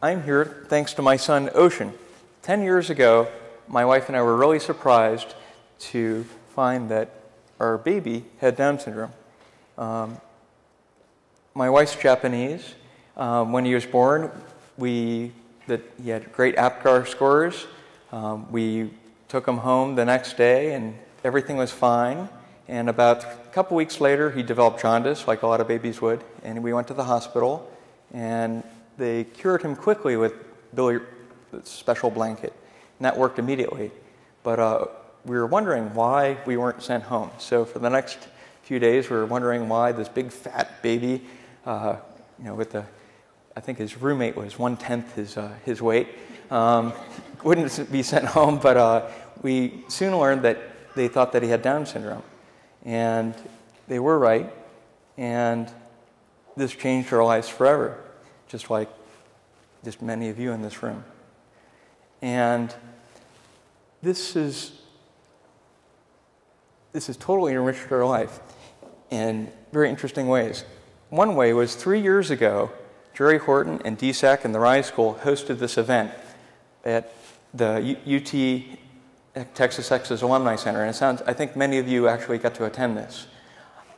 I'm here thanks to my son, Ocean. 10 years ago, my wife and I were really surprised to find that our baby had Down syndrome. My wife's Japanese. When he was born, he had great APGAR scores. We took him home the next day, and everything was fine. And about a couple weeks later, he developed jaundice, like a lot of babies would. And we went to the hospital, and they cured him quickly with the special blanket. And that worked immediately. But we were wondering why we weren't sent home. So for the next few days, we were wondering why this big fat baby, I think his roommate was 1/10 his weight, wouldn't be sent home. But we soon learned that they thought that he had Down syndrome. And they were right. And this changed our lives forever, just like just many of you in this room. And this has totally enriched our life in very interesting ways. One way was 3 years ago, Jerry Horton and DSAC and the Rise School hosted this event at the UT Texas Texas Alumni Center. And I think many of you actually got to attend this.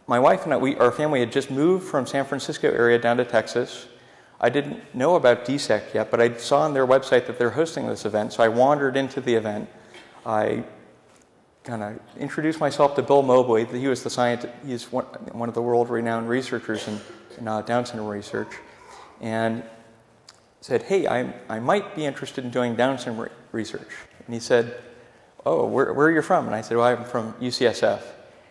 My wife and I, our family had just moved from San Francisco area down to Texas. I didn't know about DSEC yet, but I saw on their website that they're hosting this event, so I wandered into the event. I kind of introduced myself to Bill Mobley. He was the scientist. He's one of the world-renowned researchers in Down syndrome research, and said, "Hey, I might be interested in doing Down syndrome research." And he said, "Oh, where are you from?" And I said, "Well, I'm from UCSF."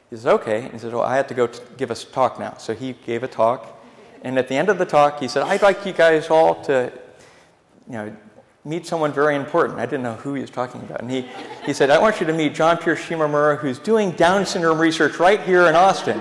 He said, "Okay." And he said, "Well, I have to go give us a talk now." So he gave a talk. And at the end of the talk, he said, "I'd like you guys all to, meet someone very important." I didn't know who he was talking about. And he said, "I want you to meet Jon Pierce-Shimomura, who's doing Down syndrome research right here in Austin."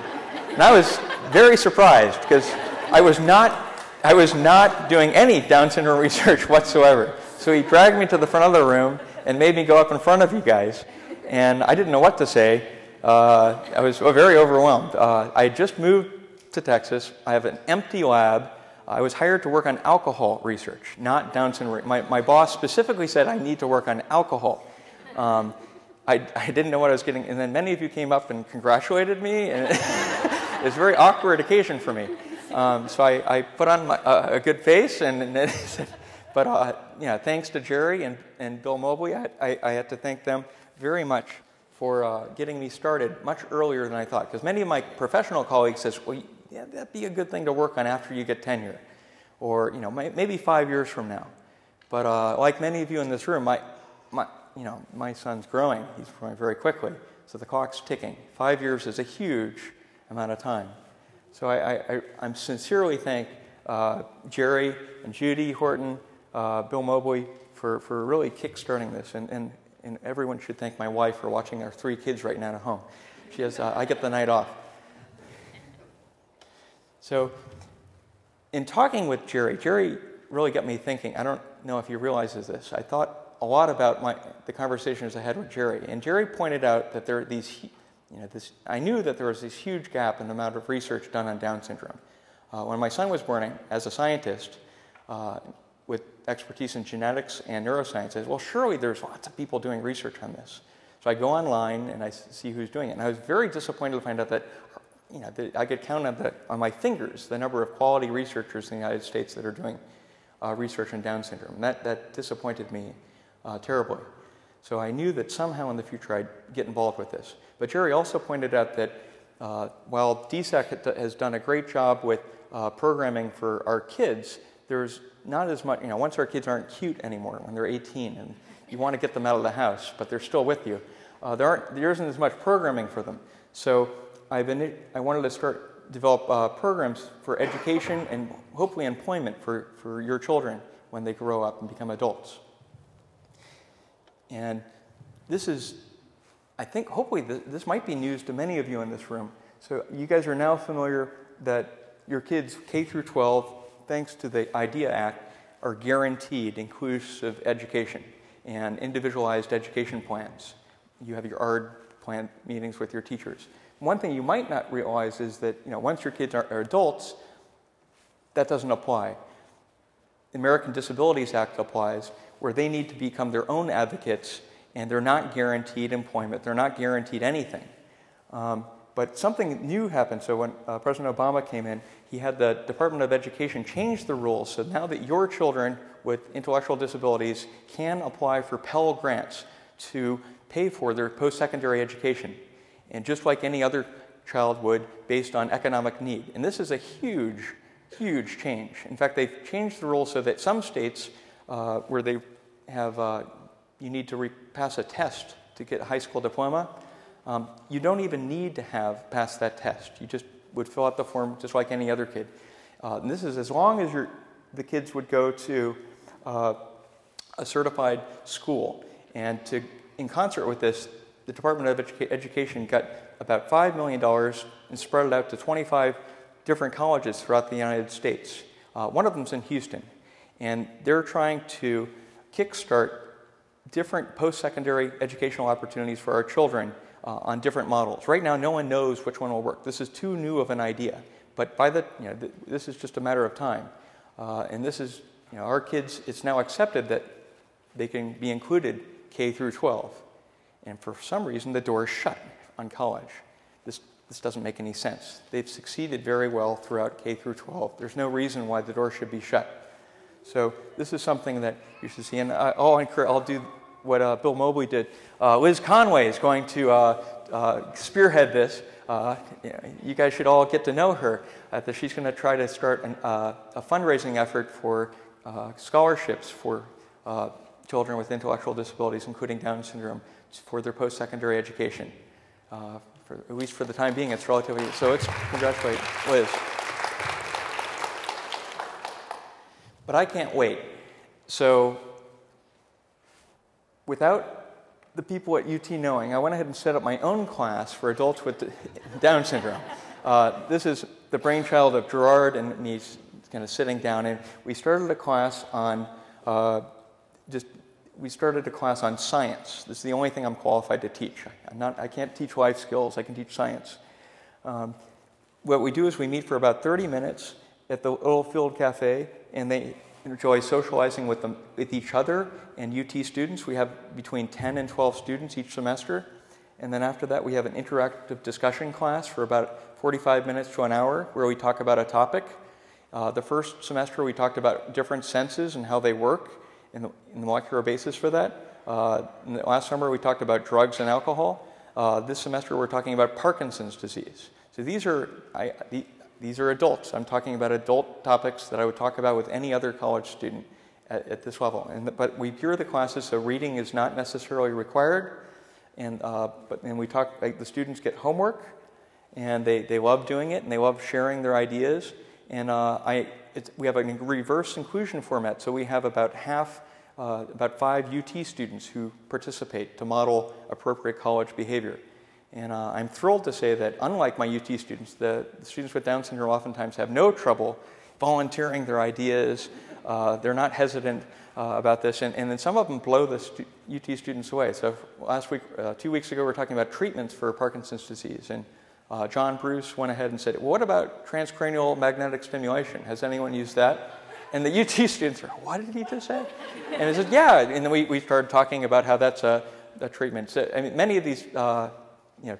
And I was very surprised because I was not doing any Down syndrome research whatsoever. So he dragged me to the front of the room and made me go up in front of you guys. And I didn't know what to say. I was very overwhelmed. I had just moved to Texas. I have an empty lab. I was hired to work on alcohol research, not Down syndrome. My boss specifically said I need to work on alcohol. I didn't know what I was getting, and then many of you came up and congratulated me, and it was a very awkward occasion for me. So I put on a good face, and said, but thanks to Jerry and Bill Mobley, I had to thank them very much for getting me started much earlier than I thought. Because many of my professional colleagues says, "Well, yeah, that'd be a good thing to work on after you get tenure, or maybe 5 years from now." But like many of you in this room, my son's growing. He's growing very quickly, so the clock's ticking. 5 years is a huge amount of time. So I'm sincerely thank Jerry and Judy Horton, Bill Mobley for really kickstarting this, and everyone should thank my wife for watching our 3 kids right now at home. She has I get the night off. So in talking with Jerry really got me thinking. I don't know if he realizes this. I thought a lot about the conversations I had with Jerry, and Jerry pointed out that there are these, I knew that there was this huge gap in the amount of research done on Down syndrome. When my son was born, as a scientist with expertise in genetics and neuroscience, I said, well, surely there's lots of people doing research on this. So I go online and I see who's doing it, and I was very disappointed to find out that I could count on my fingers the number of quality researchers in the United States that are doing research on Down syndrome. And that disappointed me terribly. So I knew that somehow in the future I'd get involved with this. But Jerry also pointed out that while DSAC has done a great job with programming for our kids, there's not as much, once our kids aren't cute anymore, when they're 18, and you want to get them out of the house, but they're still with you, there isn't as much programming for them. So I wanted to develop programs for education and hopefully employment for your children when they grow up and become adults. And this is, I think, hopefully this might be news to many of you in this room. So you guys are now familiar that your kids K through 12, thanks to the IDEA Act, are guaranteed inclusive education and individualized education plans. You have your ARD plan meetings with your teachers. One thing you might not realize is that once your kids are adults, that doesn't apply. American Disabilities Act applies, where they need to become their own advocates, and they're not guaranteed employment. They're not guaranteed anything. But something new happened. So when President Obama came in, he had the Department of Education change the rules. So now that your children with intellectual disabilities can apply for Pell Grants to pay for their post-secondary education, and just like any other child would, based on economic need. And this is a huge, huge change. In fact, they've changed the rules so that some states where they have, you need to pass a test to get a high school diploma, you don't even need to have passed that test. You just would fill out the form just like any other kid. And this is as long as the kids would go to a certified school. And in concert with this, the Department of Education got about $5 million and spread it out to 25 different colleges throughout the United States. One of them's in Houston. And they're trying to kickstart different post-secondary educational opportunities for our children on different models. Right now, no one knows which one will work. This is too new of an idea. But this is just a matter of time. And this is, our kids, it's now accepted that they can be included K through 12. And for some reason, the door is shut on college. This doesn't make any sense. They've succeeded very well throughout K through 12. There's no reason why the door should be shut. So this is something that you should see. And I'll do what Bill Mobley did. Liz Conway is going to spearhead this. You guys should all get to know her. She's going to try to start a fundraising effort for scholarships for children with intellectual disabilities, including Down syndrome, for their post-secondary education. At least for the time being, it's relatively, so let's congratulate Liz. But I can't wait. So without the people at UT knowing, I went ahead and set up my own class for adults with Down syndrome. This is the brainchild of Gerard and me kind of sitting down, and we started a class on science. This is the only thing I'm qualified to teach. I can't teach life skills. I can teach science. What we do is we meet for about 30 minutes at the Little Field Cafe, and they enjoy socializing with each other and UT students. We have between 10 and 12 students each semester. And then after that, we have an interactive discussion class for about 45 minutes to an hour where we talk about a topic. The first semester, we talked about different senses and how they work in the molecular basis for that. In the last summer, we talked about drugs and alcohol. This semester, we're talking about Parkinson's disease. So these are adults. I'm talking about adult topics that I would talk about with any other college student at this level. But we gear the classes so reading is not necessarily required. But the students get homework, and they love doing it, and they love sharing their ideas. And we have a reverse inclusion format, so we have about 5 UT students who participate to model appropriate college behavior. And I'm thrilled to say that unlike my UT students, the students with Down syndrome oftentimes have no trouble volunteering their ideas. They're not hesitant about this, and then some of them blow the UT students away. So last week, 2 weeks ago, we were talking about treatments for Parkinson's disease, and John Bruce went ahead and said, well, what about transcranial magnetic stimulation? Has anyone used that? And the UT students are, what did he just say? And he said, yeah, and then we started talking about how that's a treatment. So, I mean, many of these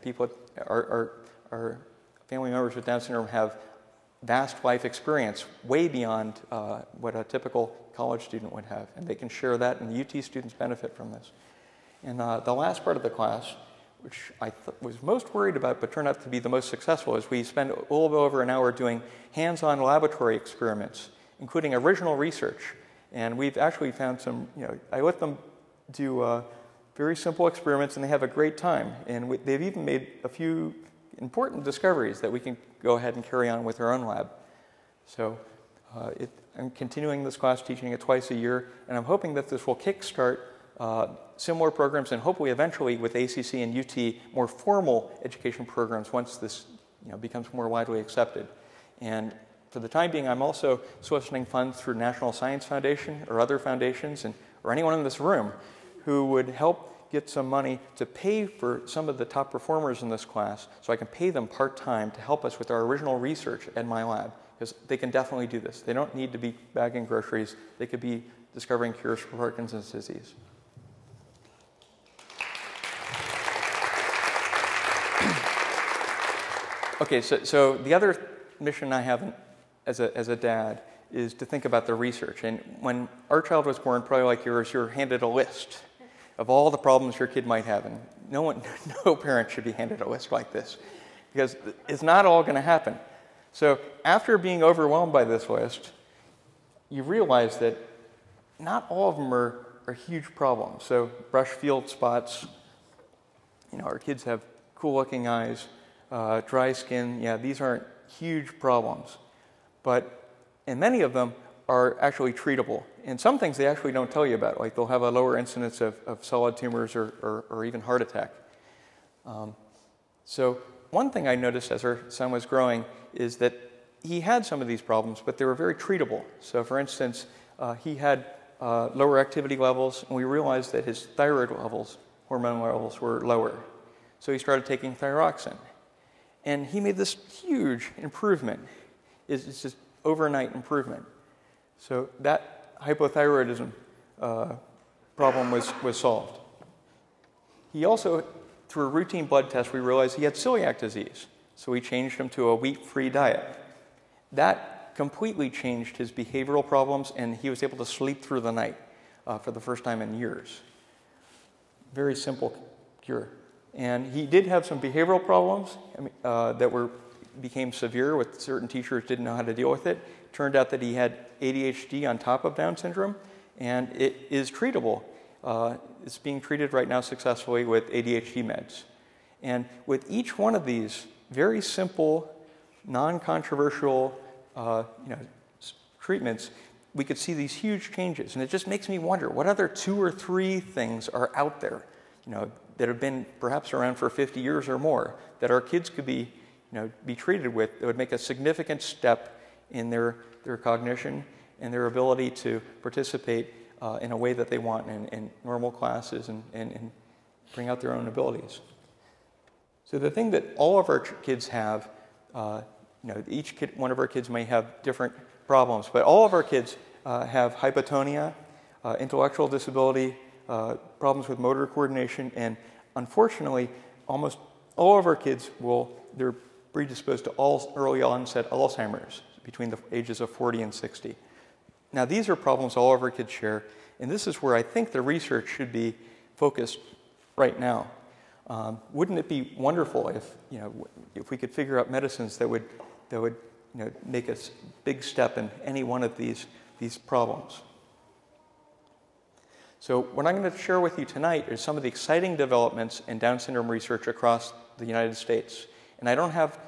people are family members with Down syndrome have vast life experience way beyond what a typical college student would have, and they can share that, and the UT students benefit from this. And the last part of the class, which I was most worried about but turned out to be the most successful, is we spend a little bit over an hour doing hands-on laboratory experiments, including original research. And we've actually found some, I let them do very simple experiments, and they have a great time. And they've even made a few important discoveries that we can go ahead and carry on with our own lab. So I'm continuing this class, teaching it twice a year, and I'm hoping that this will kickstart similar programs, and hopefully eventually with ACC and UT, more formal education programs once this becomes more widely accepted. And for the time being, I'm also soliciting funds through National Science Foundation or other foundations, or anyone in this room who would help get some money to pay for some of the top performers in this class, so I can pay them part-time to help us with our original research at my lab. because they can definitely do this. They don't need to be bagging groceries. They could be discovering cures for Parkinson's disease. Okay, so the other mission I have as a dad is to think about the research. And when our child was born, probably like yours, you're handed a list of all the problems your kid might have. And no parent should be handed a list like this, because it's not all going to happen. So after being overwhelmed by this list, you realize that not all of them are huge problems. So brush field spots, our kids have cool-looking eyes, dry skin. Yeah, these aren't huge problems. And many of them are actually treatable. And some things they actually don't tell you about, like they'll have a lower incidence of solid tumors or even heart attack. So one thing I noticed as our son was growing is that he had some of these problems, but they were very treatable. So for instance, he had lower activity levels, and we realized that his thyroid levels, hormone levels, were lower. So he started taking thyroxine. And he made this huge improvement. It's just overnight improvement. So that hypothyroidism problem was solved. He also, through a routine blood test, we realized he had celiac disease. So we changed him to a wheat-free diet. That completely changed his behavioral problems, and he was able to sleep through the night for the first time in years. Very simple cure. And he did have some behavioral problems that became severe with certain teachers didn't know how to deal with it. Turned out that he had ADHD on top of Down syndrome, and it is treatable. It's being treated right now successfully with ADHD meds. And with each one of these very simple, non-controversial treatments, we could see these huge changes. And it just makes me wonder, what other 2 or 3 things are out there, that have been perhaps around for 50 years or more, that our kids could be treated with, that would make a significant step in their cognition and their ability to participate in a way that they want in normal classes and bring out their own abilities. So the thing that all of our kids have, one of our kids may have different problems, but all of our kids have hypotonia, intellectual disability, problems with motor coordination, and unfortunately, almost all of our kids they're predisposed to early onset Alzheimer's between the ages of 40 and 60. Now, these are problems all of our kids share, and this is where I think the research should be focused right now. Wouldn't it be wonderful if we could figure out medicines that would make a big step in any one of these problems? So what I'm going to share with you tonight is some of the exciting developments in Down syndrome research across the United States. And I don't have,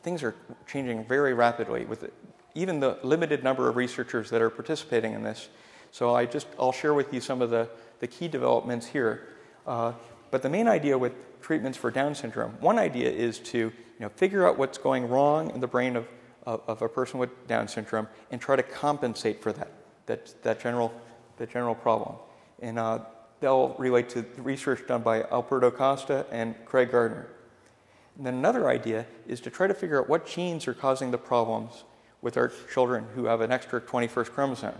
things are changing very rapidly with even the limited number of researchers that are participating in this. So I'll share with you some of the key developments here. But the main idea with treatments for Down syndrome, one idea is to figure out what's going wrong in the brain of a person with Down syndrome and try to compensate for that general problem. And they'll relate to the research done by Alberto Costa and Craig Gardner. And then another idea is to try to figure out what genes are causing the problems with our children who have an extra 21st chromosome.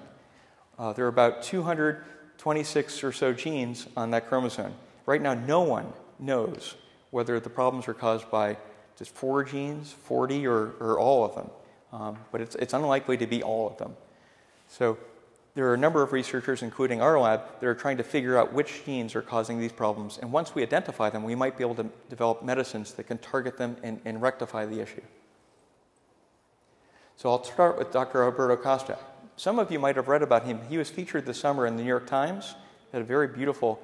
There are about 226 or so genes on that chromosome. Right now, no one knows whether the problems are caused by just 4 genes, 40, or all of them. But it's unlikely to be all of them. So there are a number of researchers, including our lab, that are trying to figure out which genes are causing these problems. And once we identify them, we might be able to develop medicines that can target them and rectify the issue. So I'll start with Dr. Alberto Costa. Some of you might have read about him. He was featured this summer in the New York Times. Had a very beautiful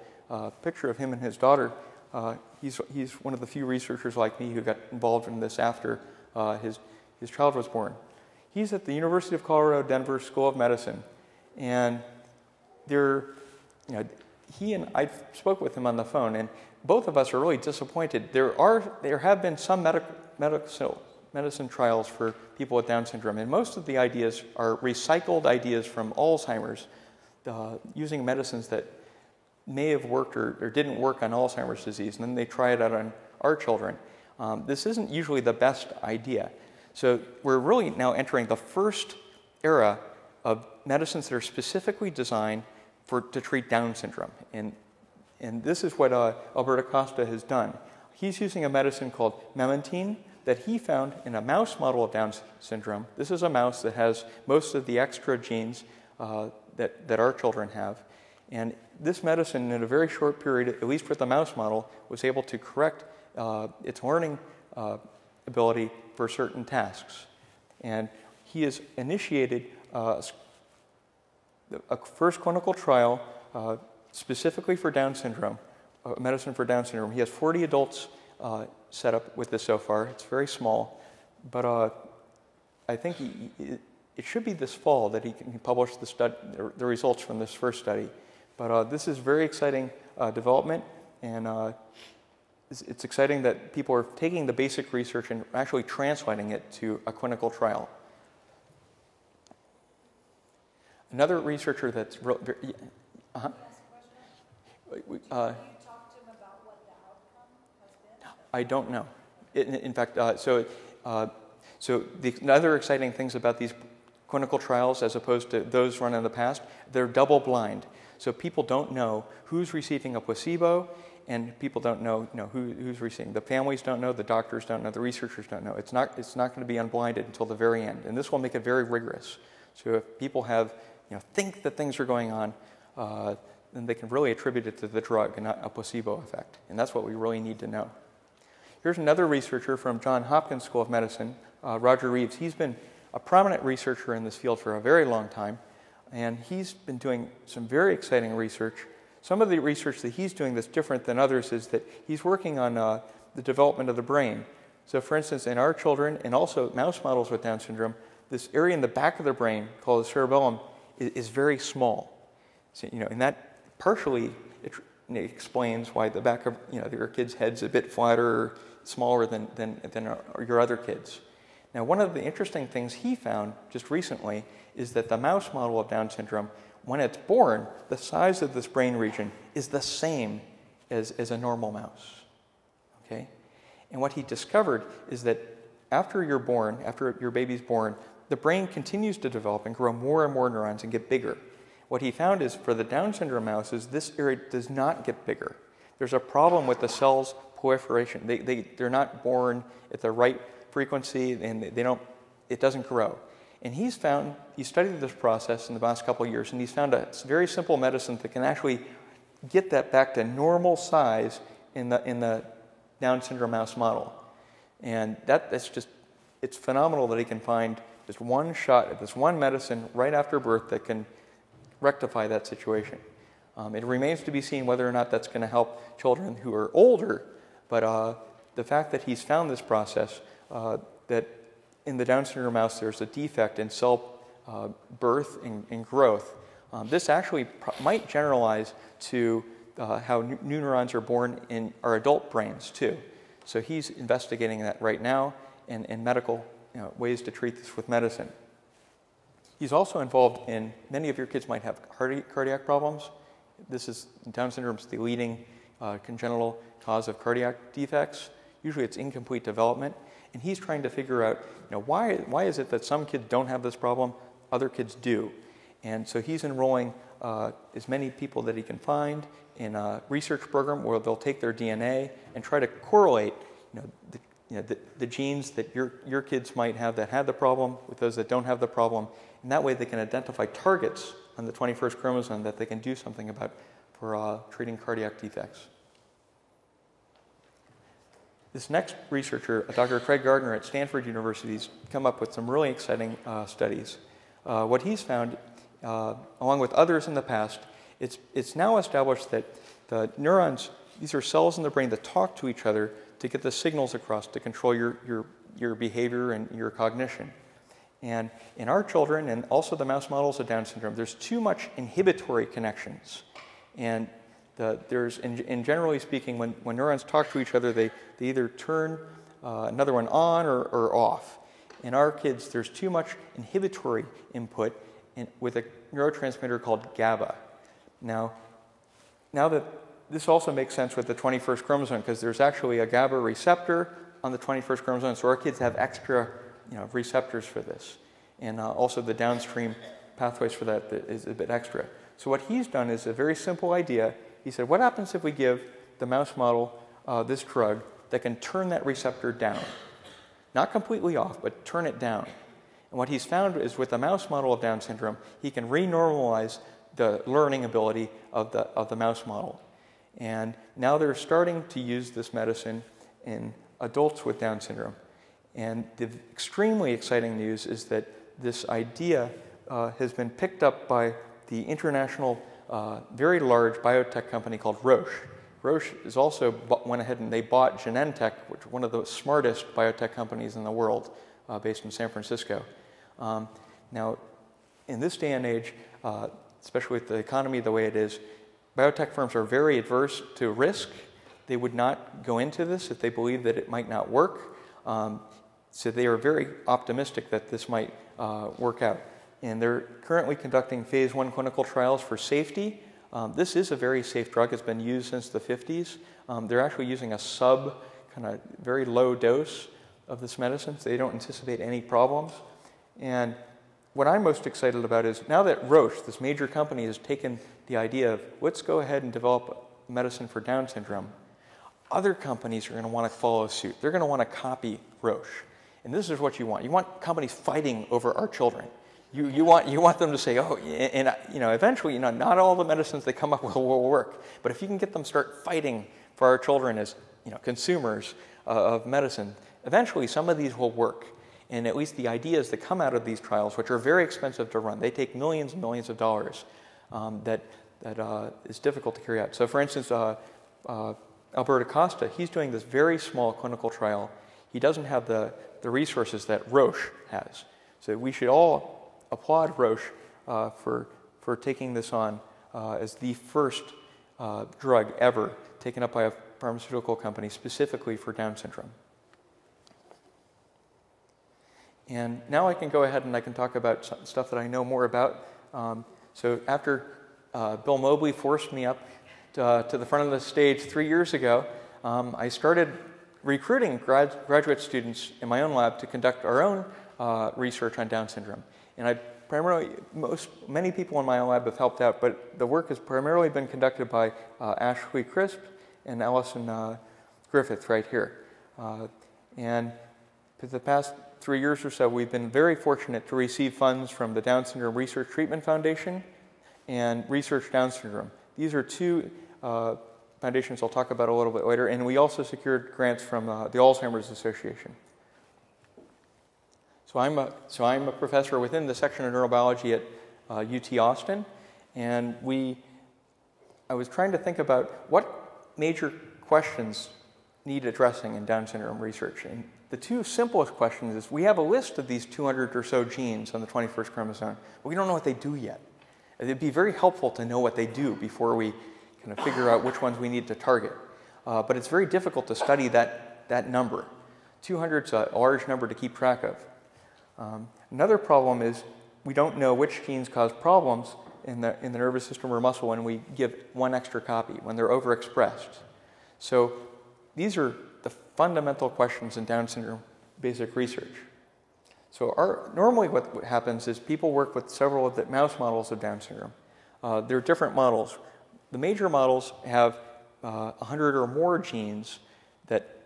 picture of him and his daughter. He's one of the few researchers like me who got involved in this after his child was born. He's at the University of Colorado Denver School of Medicine. And I spoke with him on the phone, and both of us are really disappointed. There have been some medicine trials for people with Down syndrome, and most of the ideas are recycled ideas from Alzheimer's, using medicines that may have worked or didn't work on Alzheimer's disease, and then they try it out on our children. This isn't usually the best idea. So we're really now entering the first era of medicines that are specifically designed to treat Down syndrome. And this is what Alberto Costa has done. He's using a medicine called memantine that he found in a mouse model of Down syndrome. This is a mouse that has most of the extra genes that our children have. And this medicine, in a very short period, at least with the mouse model, was able to correct its learning ability for certain tasks. And he has initiated a first clinical trial specifically for Down syndrome, medicine for Down syndrome. He has 40 adults set up with this so far. It's very small, but I think it should be this fall that he can publish the results from this first study. But this is very exciting development, and it's exciting that people are taking the basic research and actually translating it to a clinical trial. Another researcher that's Can you ask a question? Can you talk to him about what the outcome has been? I don't know. In fact, so the other exciting things about these clinical trials, as opposed to those run in the past, they're double blind. So people don't know who's receiving a placebo, and people don't know, who's receiving. The families don't know, the doctors don't know, the researchers don't know. It's not going to be unblinded until the very end, and this will make it very rigorous. So if people think that things are going on, then they can really attribute it to the drug and not a placebo effect, and that's what we really need to know. Here's another researcher from Johns Hopkins School of Medicine, Roger Reeves. He's been a prominent researcher in this field for a very long time, and he's been doing some very exciting research. Some of the research that he's doing that's different than others is that he's working on the development of the brain. So for instance, in our children, and also mouse models with Down syndrome, this area in the back of the brain called the cerebellum is very small. So, and that partially explains why the back of your kid's head's a bit flatter or smaller than your other kids. Now, one of the interesting things he found just recently is that the mouse model of Down syndrome, when it's born, the size of this brain region is the same as a normal mouse. Okay? And what he discovered is that after you're born, after your baby's born, the brain continues to develop and grow more and more neurons and get bigger. What he found is for the Down syndrome mouses, this area does not get bigger. There's a problem with the cell's proliferation. They're not born at the right frequency, and it doesn't grow. And he studied this process in the last couple of years, and he's found a very simple medicine that can actually get that back to normal size in the Down syndrome mouse model. And it's phenomenal that he can find this one shot, this one medicine right after birth that can rectify that situation. It remains to be seen whether or not that's going to help children who are older, but the fact that he's found this process, that in the Down syndrome mouse there's a defect in cell birth and growth, this actually might generalize to how new neurons are born in our adult brains too. So he's investigating that right now and medical ways to treat this with medicine. He's also involved in, many of your kids might have cardiac problems. Down syndrome is the leading congenital cause of cardiac defects. Usually it's incomplete development. And he's trying to figure out, why is it that some kids don't have this problem, other kids do? And so he's enrolling as many people that he can find in a research program where they'll take their DNA and try to correlate the genes that your kids might have that had the problem with those that don't have the problem. And that way they can identify targets on the 21st chromosome that they can do something about for treating cardiac defects. This next researcher, Dr. Craig Gardner at Stanford University, has come up with some really exciting studies. What he's found, along with others in the past, it's now established that the neurons, these are cells in the brain that talk to each other to get the signals across to control your behavior and your cognition. And in our children, and also the mouse models of Down syndrome, there's too much inhibitory connections. And in generally speaking, when neurons talk to each other, they either turn another one on or off. In our kids, there's too much inhibitory input with a neurotransmitter called GABA. Now that this also makes sense with the 21st chromosome, because there's actually a GABA receptor on the 21st chromosome, so our kids have extra receptors for this. And also the downstream pathways for that is a bit extra. So what he's done is a very simple idea. He said, what happens if we give the mouse model this drug that can turn that receptor down? Not completely off, but turn it down. And what he's found is with the mouse model of Down syndrome, he can renormalize the learning ability of the mouse model. And now they're starting to use this medicine in adults with Down syndrome. And the extremely exciting news is that this idea has been picked up by the international, very large biotech company called Roche. Roche is also went ahead and they bought Genentech, which is one of the smartest biotech companies in the world, based in San Francisco. Now, in this day and age, especially with the economy the way it is, biotech firms are very adverse to risk. They would not go into this if they believe that it might not work. So they are very optimistic that this might work out. And they're currently conducting phase 1 clinical trials for safety. This is a very safe drug. It's been used since the 50s. They're actually using a kind of very low dose of this medicine, so they don't anticipate any problems. And what I'm most excited about is now that Roche, this major company, has taken the idea of let's go ahead and develop medicine for Down syndrome, other companies are going to want to follow suit. They're going to want to copy Roche. And this is what you want. You want companies fighting over our children. You want them to say, oh, and eventually, not all the medicines they come up with will work. But if you can get them to start fighting for our children as consumers of medicine, eventually some of these will work. And at least the ideas that come out of these trials, which are very expensive to run, they take millions and millions of dollars, that is difficult to carry out. So for instance, Alberto Costa, he's doing this very small clinical trial. He doesn't have the resources that Roche has. So we should all applaud Roche for taking this on as the first drug ever taken up by a pharmaceutical company specifically for Down syndrome. And now I can go ahead and I can talk about stuff that I know more about. So after Bill Mobley forced me up to the front of the stage 3 years ago, I started recruiting graduate students in my own lab to conduct our own research on Down syndrome. And many people in my lab have helped out, but the work has primarily been conducted by Ashley Crisp and Allison Griffith right here. And for the past 3 years or so, we've been very fortunate to receive funds from the Down Syndrome Research Treatment Foundation and Research Down Syndrome. These are two foundations I'll talk about a little bit later, and we also secured grants from the Alzheimer's Association. So I'm a professor within the section of neurobiology at UT Austin, and I was trying to think about what major questions need addressing in Down syndrome research. And the two simplest questions is we have a list of these 200 or so genes on the 21st chromosome, but we don't know what they do yet. It'd be very helpful to know what they do before we kind of figure out which ones we need to target. But it's very difficult to study that number. 200 is a large number to keep track of. Another problem is we don't know which genes cause problems in the nervous system or muscle when we give one extra copy, when they're overexpressed. So these are the fundamental questions in Down syndrome basic research. So normally what happens is people work with several of the mouse models of Down syndrome. There are different models. The major models have 100 or more genes that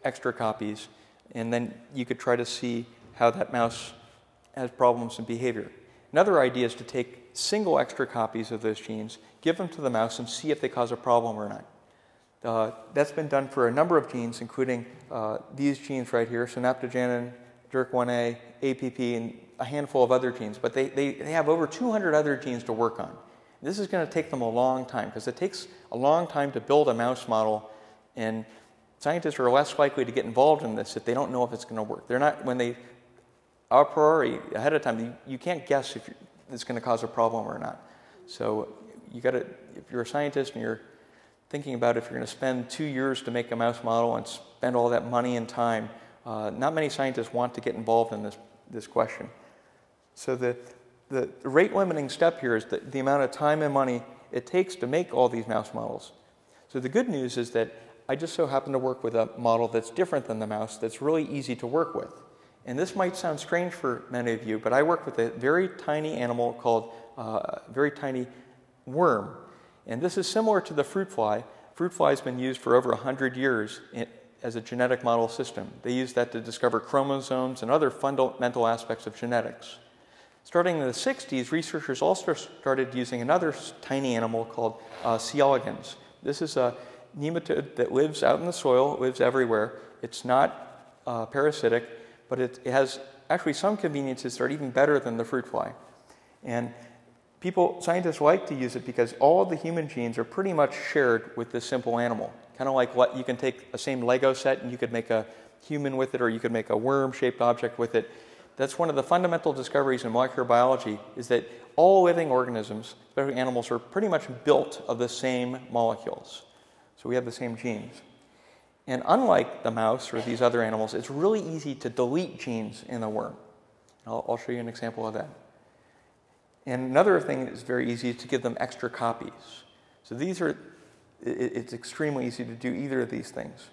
extra copies, and then you could try to see how that mouse has problems in behavior. Another idea is to take single extra copies of those genes, give them to the mouse, and see if they cause a problem or not. That's been done for a number of genes, including these genes right here, synaptogenin, DYRK1A, APP, and a handful of other genes. But they have over 200 other genes to work on. This is going to take them a long time, because it takes a long time to build a mouse model, and scientists are less likely to get involved in this if they don't know if it's going to work. They're not, when they a priori, ahead of time, you can't guess if it's going to cause a problem or not. So you got to, if you're a scientist and you're thinking about if you're going to spend 2 years to make a mouse model and spend all that money and time, not many scientists want to get involved in this question. So the rate limiting step here is the amount of time and money it takes to make all these mouse models. So the good news is that I just so happen to work with a model that's different than the mouse, that's really easy to work with. And this might sound strange for many of you, but I work with a very tiny animal called a very tiny worm. And this is similar to the fruit fly. Fruit fly has been used for over 100 years as a genetic model system. They use that to discover chromosomes and other fundamental aspects of genetics. Starting in the 60s, researchers also started using another tiny animal called C. elegans. This is a nematode that lives out in the soil, lives everywhere. It's not parasitic, but it has actually some conveniences that are even better than the fruit fly. And scientists like to use it because all of the human genes are pretty much shared with this simple animal. Kind of like you can take the same Lego set and you could make a human with it, or you could make a worm-shaped object with it. That's one of the fundamental discoveries in molecular biology, is that all living organisms, especially animals, are pretty much built of the same molecules. So we have the same genes. And unlike the mouse or these other animals, it's really easy to delete genes in the worm. I'll show you an example of that. And another thing that's very easy is to give them extra copies. So it's extremely easy to do either of these things.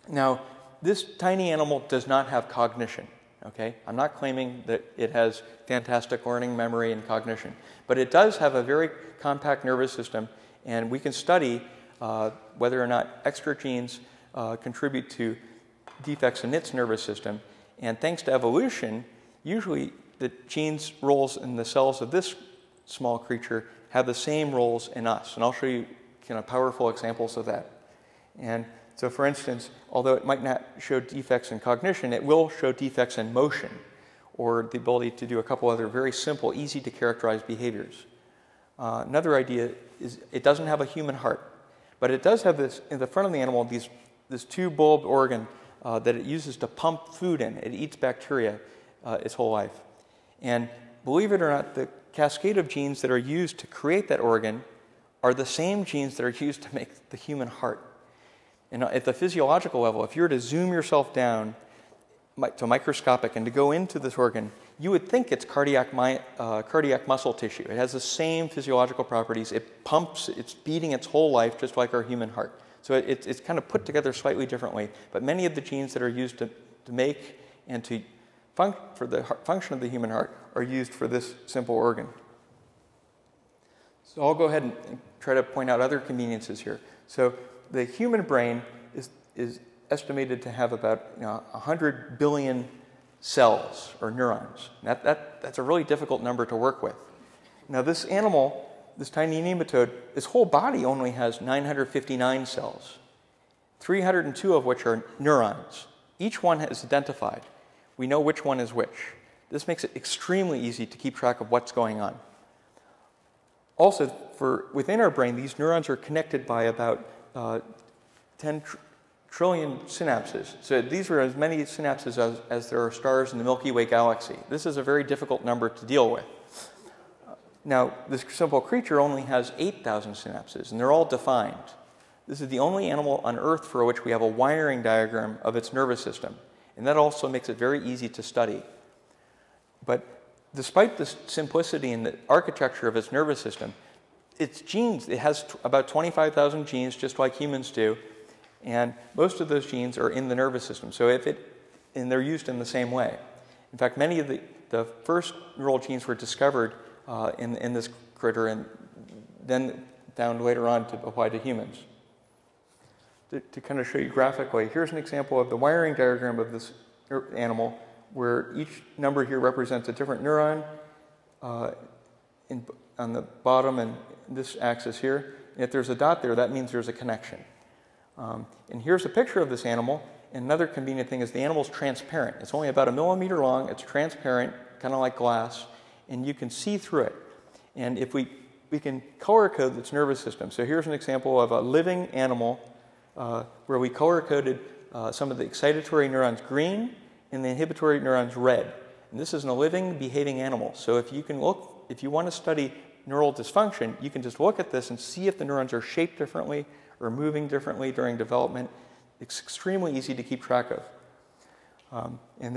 Now, this tiny animal does not have cognition. Okay? I'm not claiming that it has fantastic learning, memory, and cognition. But it does have a very compact nervous system, and we can study whether or not extra genes contribute to defects in its nervous system. And thanks to evolution, usually the genes roles in the cells of this small creature have the same roles in us. And I'll show you kind of powerful examples of that. And so, for instance, although it might not show defects in cognition, it will show defects in motion, or the ability to do a couple other very simple, easy to characterize behaviors. Another idea is it doesn't have a human heart, but it does have this, in the front of the animal, this two-bulbed organ that it uses to pump food in. It eats bacteria its whole life. And believe it or not, the cascade of genes that are used to create that organ are the same genes that are used to make the human heart. And at the physiological level, if you were to zoom yourself down to microscopic and to go into this organ, you would think it's cardiac muscle tissue. It has the same physiological properties. It pumps, it's beating its whole life just like our human heart. So it's kind of put together slightly differently. But many of the genes that are used to make and for the function of the human heart are used for this simple organ. So I'll go ahead and try to point out other conveniences here. So the human brain is estimated to have about 100 billion cells or neurons. That's a really difficult number to work with. Now this animal, this tiny nematode, its whole body only has 959 cells, 302 of which are neurons. Each one is identified. We know which one is which. This makes it extremely easy to keep track of what's going on. Also, within our brain, these neurons are connected by about 10 trillion synapses. So these are as many synapses as there are stars in the Milky Way galaxy. This is a very difficult number to deal with. Now, this simple creature only has 8,000 synapses, and they're all defined. This is the only animal on Earth for which we have a wiring diagram of its nervous system. And that also makes it very easy to study. But despite the simplicity in the architecture of its nervous system, its genes, it has about 25,000 genes, just like humans do, and most of those genes are in the nervous system. So and they're used in the same way. In fact, many of the first neural genes were discovered in this critter and then found later on to apply to humans. To kind of show you graphically, here's an example of the wiring diagram of this animal, where each number here represents a different neuron on the bottom and this axis here. And if there's a dot there, that means there's a connection. And here's a picture of this animal. And another convenient thing is the animal's transparent. It's only about 1 millimeter long. It's transparent, kind of like glass, and you can see through it. And if we can color code its nervous system. So here's an example of a living animal where we color-coded some of the excitatory neurons green and the inhibitory neurons red. And this is in a living, behaving animal. So if you want to study neural dysfunction, you can just look at this and see if the neurons are shaped differently or moving differently during development. It's extremely easy to keep track of. And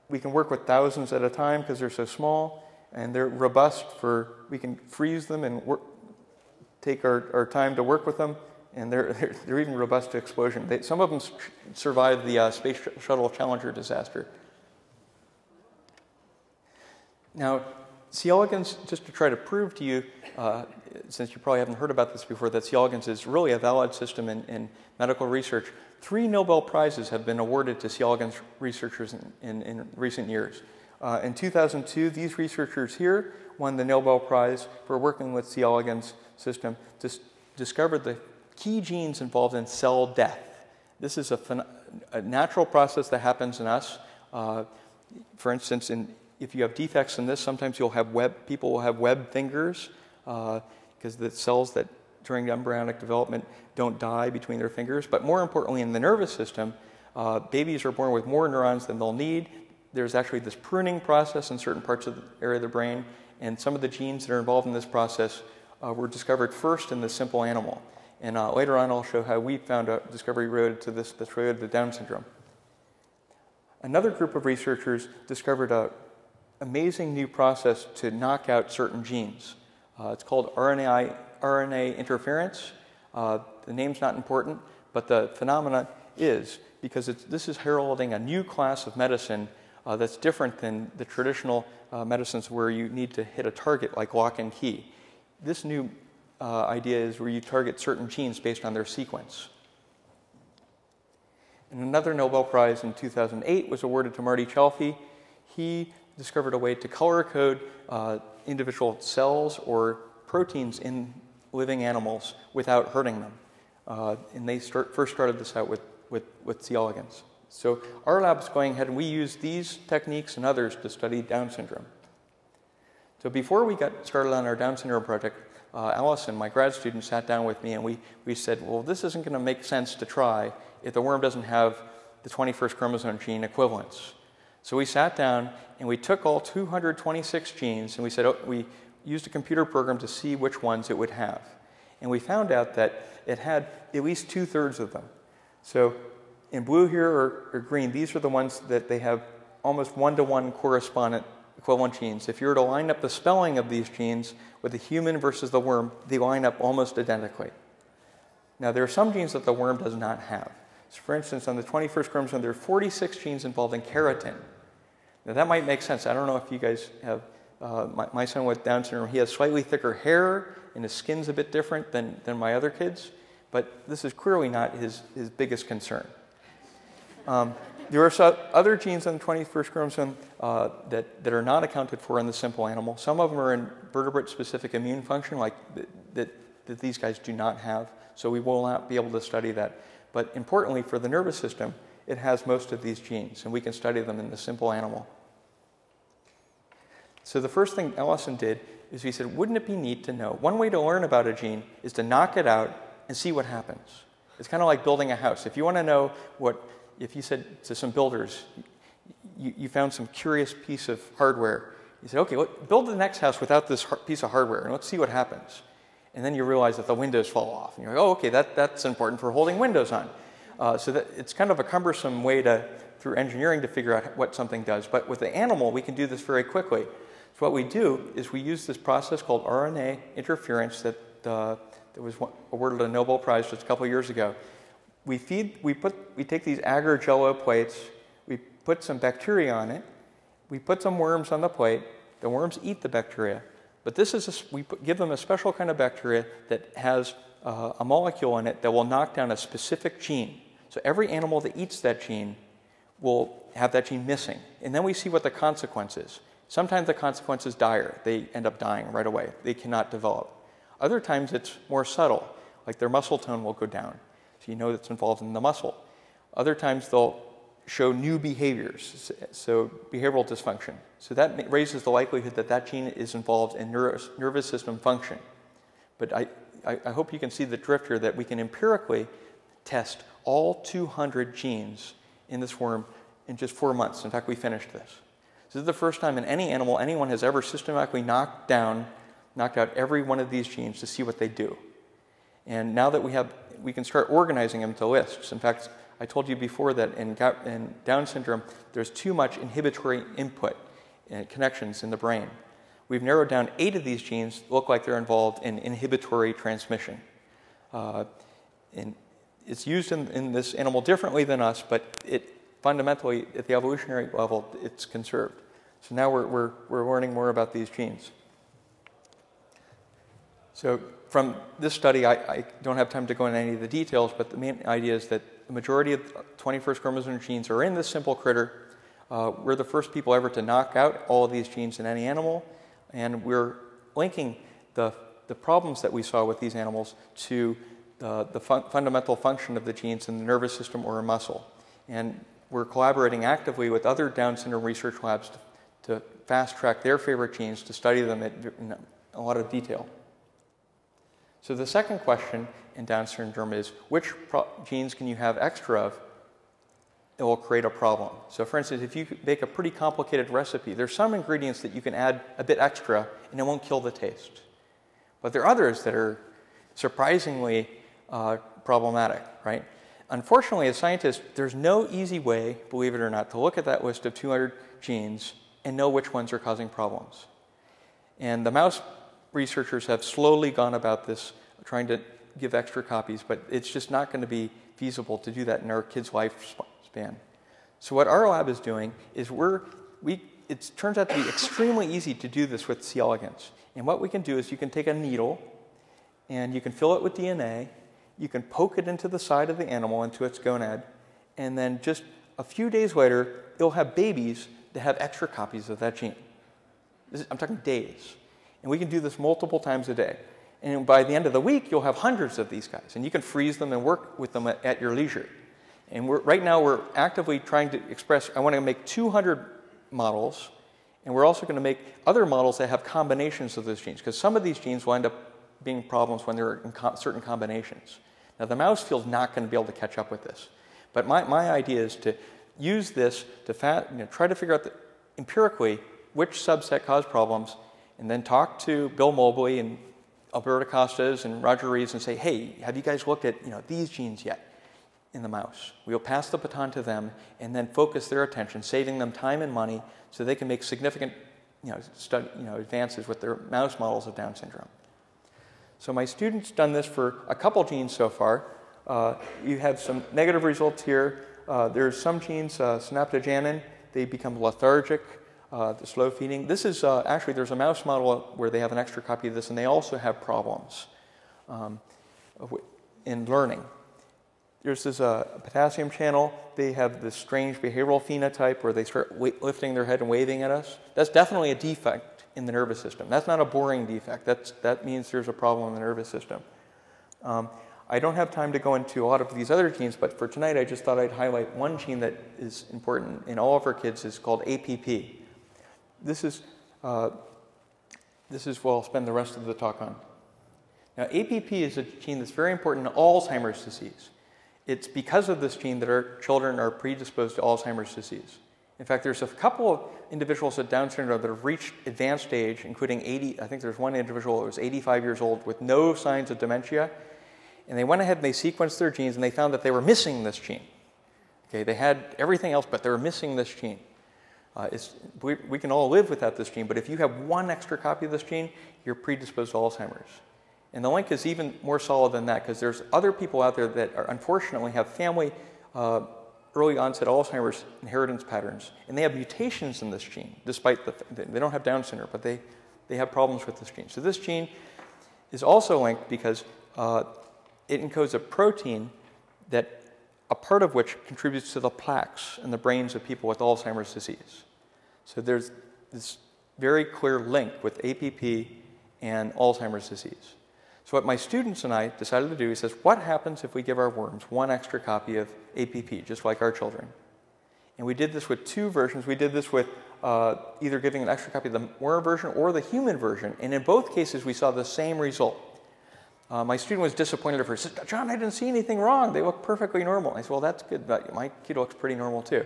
we can work with thousands at a time because they're so small, and they're robust we can freeze them and take our time to work with them. and they're even robust to explosion. Some of them survived the Space Shuttle Challenger disaster. Now, C. elegans, just to try to prove to you, since you probably haven't heard about this before, that C. elegans is really a valid system in medical research. 3 Nobel Prizes have been awarded to C. elegans researchers in recent years. In 2002, these researchers here won the Nobel Prize for working with C. elegans system to discover the key genes involved in cell death. This is a natural process that happens in us. For instance, if you have defects in this, sometimes people will have webbed fingers because the cells that during embryonic development don't die between their fingers. But more importantly, in the nervous system, babies are born with more neurons than they'll need. There's actually this pruning process in certain parts of the area of the brain, and some of the genes that are involved in this process were discovered first in the simple animal. And later on, I'll show how we found a discovery related to this that's related to Down syndrome. Another group of researchers discovered an amazing new process to knock out certain genes. It's called RNA interference. The name's not important, but the phenomena is, because this is heralding a new class of medicine that's different than the traditional medicines where you need to hit a target like lock and key. This new idea is where you target certain genes based on their sequence. And another Nobel Prize in 2008 was awarded to Marty Chalfie. He discovered a way to color code individual cells or proteins in living animals without hurting them. And they first started this out with C. elegans. So our lab's going ahead and we use these techniques and others to study Down syndrome. So before we got started on our Down syndrome project, Allison, my grad student, sat down with me and we said, well, this isn't going to make sense to try if the worm doesn't have the 21st chromosome gene equivalents. So we sat down and we took all 226 genes and we said, we used a computer program to see which ones it would have. And we found out that it had at least 2/3 of them. So in blue here or green, these are the ones that they have almost 1-to-1 correspondent equivalent genes. If you were to line up the spelling of these genes with the human versus the worm, they line up almost identically. Now, there are some genes that the worm does not have. So for instance, on the 21st chromosome, there are 46 genes involved in keratin. Now, that might make sense. I don't know if you guys have, my son with Down syndrome, he has slightly thicker hair, and his skin's a bit different than my other kids, but this is clearly not his biggest concern. There are other genes on the 21st chromosome that are not accounted for in the simple animal. Some of them are in vertebrate-specific immune function, like that these guys do not have, so we will not be able to study that. But importantly, for the nervous system, it has most of these genes, and we can study them in the simple animal. So the first thing Ellison did is he said, wouldn't it be neat to know? One way to learn about a gene is to knock it out and see what happens. It's kind of like building a house. If you want to know if you said to some builders, you found some curious piece of hardware, you said, okay, build the next house without this piece of hardware, and let's see what happens. And then you realize that the windows fall off. And you're like, oh, okay, that's important for holding windows on. So that it's kind of a cumbersome way through engineering to figure out what something does. But with the animal, we can do this very quickly. So what we do is we use this process called RNA interference that was awarded a Nobel Prize just a couple of years ago. We take these agar jello plates, we put some bacteria on it, we put some worms on the plate, the worms eat the bacteria, but give them a special kind of bacteria that has a molecule in it that will knock down a specific gene. So every animal that eats that gene will have that gene missing. And then we see what the consequence is. Sometimes the consequence is dire. They end up dying right away. They cannot develop. Other times it's more subtle, like their muscle tone will go down. So you know that's involved in the muscle. Other times they'll show new behaviors, so behavioral dysfunction. So that raises the likelihood that that gene is involved in nervous system function. But I hope you can see the drift here that we can empirically test all 200 genes in this worm in just 4 months. In fact, we finished this. This is the first time in any animal anyone has ever systematically knocked out every one of these genes to see what they do. And now that we can start organizing them to lists. In fact, I told you before that in Down syndrome, there's too much inhibitory input and connections in the brain. We've narrowed down 8 of these genes that look like they're involved in inhibitory transmission. And it's used in this animal differently than us, but it fundamentally, at the evolutionary level, it's conserved. So now we're learning more about these genes. So from this study, I don't have time to go into any of the details, but the main idea is that the majority of 21st chromosome genes are in this simple critter. We're the first people ever to knock out all of these genes in any animal, and we're linking the problems that we saw with these animals to the fundamental function of the genes in the nervous system or a muscle. And we're collaborating actively with other Down syndrome research labs to fast-track their favorite genes to study them in a lot of detail. So the second question in Down syndrome is, which genes can you have extra of that will create a problem? So for instance, if you make a pretty complicated recipe, there's some ingredients that you can add a bit extra and it won't kill the taste. But there are others that are surprisingly problematic, right? Unfortunately, as scientists, there's no easy way, believe it or not, to look at that list of 200 genes and know which ones are causing problems. And the mouse researchers have slowly gone about this, trying to give extra copies, but it's just not going to be feasible to do that in our kids' lifespan. So what our lab is doing is it turns out to be extremely easy to do this with C. elegans. And what we can do is you can take a needle and you can fill it with DNA, you can poke it into the side of the animal, into its gonad, and then just a few days later, it'll have babies that have extra copies of that gene. I'm talking days. And we can do this multiple times a day. And by the end of the week, you'll have hundreds of these guys. And you can freeze them and work with them at your leisure. And right now, we're actively trying to express, I want to make 200 models. And we're also going to make other models that have combinations of those genes. Because some of these genes will end up being problems when they're in certain combinations. Now, the mouse field's not going to be able to catch up with this. But my idea is to use this to try to figure out empirically which subset cause problems, and then talk to Bill Mobley and Alberto Costas and Roger Reeves and say, hey, have you guys looked at these genes yet in the mouse? We'll pass the baton to them and then focus their attention, saving them time and money so they can make significant advances with their mouse models of Down syndrome. So my students done this for a couple genes so far. You have some negative results here. There's some genes, synaptogenin, they become lethargic. The slow feeding. This is actually, there's a mouse model where they have an extra copy of this, and they also have problems in learning. There's this potassium channel. They have this strange behavioral phenotype where they start lifting their head and waving at us. That's definitely a defect in the nervous system. That's not a boring defect. That means there's a problem in the nervous system. I don't have time to go into a lot of these other genes, but for tonight I just thought I'd highlight one gene that is important in all of our kids. Is called APP. This is what I'll spend the rest of the talk on. Now, APP is a gene that's very important in Alzheimer's disease. It's because of this gene that our children are predisposed to Alzheimer's disease. In fact, there's a couple of individuals with Down syndrome that have reached advanced age, including 80. I think there's one individual that was 85 years old with no signs of dementia. And they went ahead and they sequenced their genes, and they found that they were missing this gene. Okay, they had everything else, but they were missing this gene. We can all live without this gene, but if you have one extra copy of this gene, you're predisposed to Alzheimer's. And the link is even more solid than that, because there's other people out there that unfortunately have family early onset Alzheimer's inheritance patterns, and they have mutations in this gene, despite they don't have Down syndrome, but they have problems with this gene. So this gene is also linked because it encodes a protein that a part of which contributes to the plaques in the brains of people with Alzheimer's disease. So there's this very clear link with APP and Alzheimer's disease. So what my students and I decided to do is, what happens if we give our worms one extra copy of APP, just like our children? And we did this with two versions. We did this with either giving an extra copy of the worm version or the human version. And in both cases, we saw the same result. My student was disappointed at first. He said, John, I didn't see anything wrong. They look perfectly normal. I said, well, that's good, but my kid looks pretty normal too.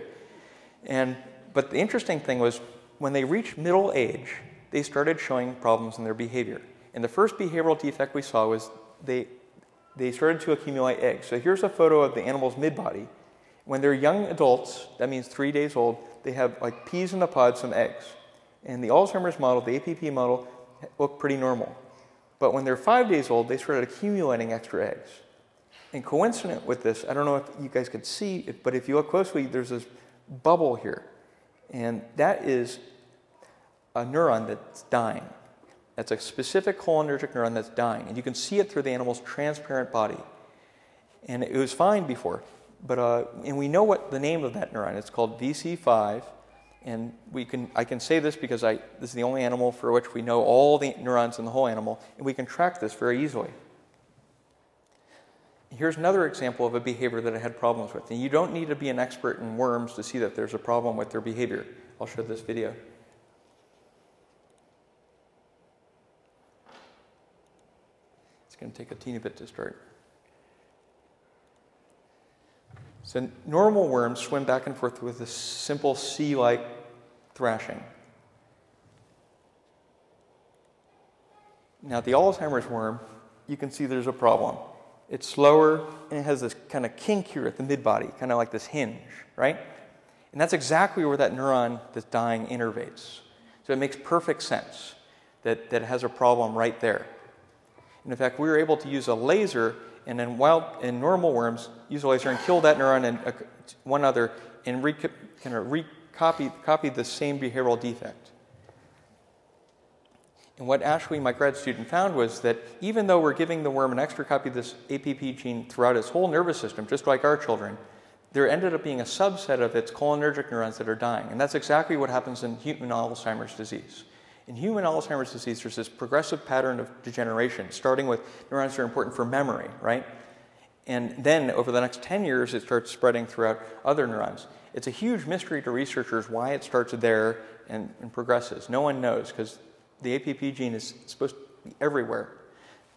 But the interesting thing was, when they reached middle age, they started showing problems in their behavior. And the first behavioral defect we saw was they started to accumulate eggs. So here's a photo of the animal's mid-body. When they're young adults, that means 3 days old, they have like peas in the pod, some eggs. And the Alzheimer's model, the APP model, looked pretty normal. But when they're 5 days old, they started accumulating extra eggs. And coincident with this, I don't know if you guys could see it, but if you look closely, there's this bubble here. And that is a neuron that's dying. That's a specific cholinergic neuron that's dying. And you can see it through the animal's transparent body. And it was fine before. But, and we know what the name of that neuron is. It's called VC5. And I can say this because this is the only animal for which we know all the neurons in the whole animal. And we can track this very easily. Here's another example of a behavior that I had problems with. And you don't need to be an expert in worms to see that there's a problem with their behavior. I'll show this video. It's going to take a teeny bit to start. So normal worms swim back and forth with a simple C-like thrashing. Now the Alzheimer's worm, you can see there's a problem. It's slower, and it has this kind of kink here at the mid-body, kind of like this hinge, right? And that's exactly where that neuron that's dying innervates. So it makes perfect sense that it has a problem right there. And in fact, we were able to use a laser, and in normal worms, use a laser and kill that neuron and one other, and copy the same behavioral defect. And what Ashley, my grad student, found was that even though we're giving the worm an extra copy of this APP gene throughout its whole nervous system, just like our children, there ended up being a subset of its cholinergic neurons that are dying. And that's exactly what happens in human Alzheimer's disease. In human Alzheimer's disease, there's this progressive pattern of degeneration, starting with neurons that are important for memory, right? And then over the next 10 years, it starts spreading throughout other neurons. It's a huge mystery to researchers why it starts there and progresses. No one knows, because the APP gene is supposed to be everywhere.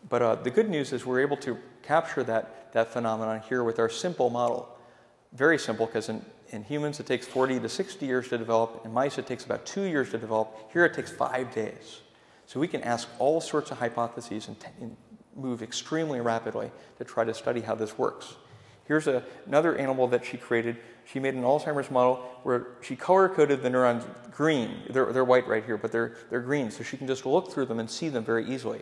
But the good news is we're able to capture that phenomenon here with our simple model. Very simple, because in humans it takes 40 to 60 years to develop. In mice it takes about 2 years to develop. Here it takes 5 days. So we can ask all sorts of hypotheses and move extremely rapidly to try to study how this works. Here's another animal that she created. She made an Alzheimer's model where she color-coded the neurons green. They're white right here, but they're green, so she can just look through them and see them very easily.